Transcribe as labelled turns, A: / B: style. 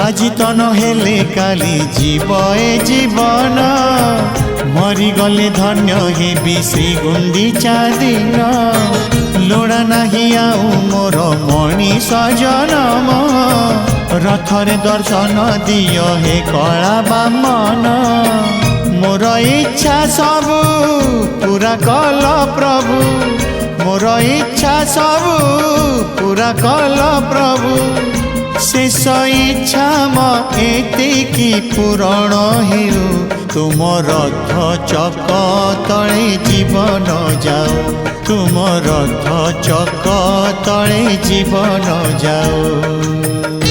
A: আজি তো নহলে কালি জীব এ জীবন মরিগলে ধন্য হেবি শ্রী গুন্ডিচা দিন লোড়া নাহি আউ মোর মণিষ জনম রথরে দর্শন দিও হে কলা বামন মোর ইচ্ছা সবু পুরা কল প্রভু মোর ইচ্ছা সবু পুরা কল প্রভু शेष इच्छा एतिकी पूरण हेउ तुम रथ चक तले जीवन जाओ तुम रथ चक तले जीवन जाओ।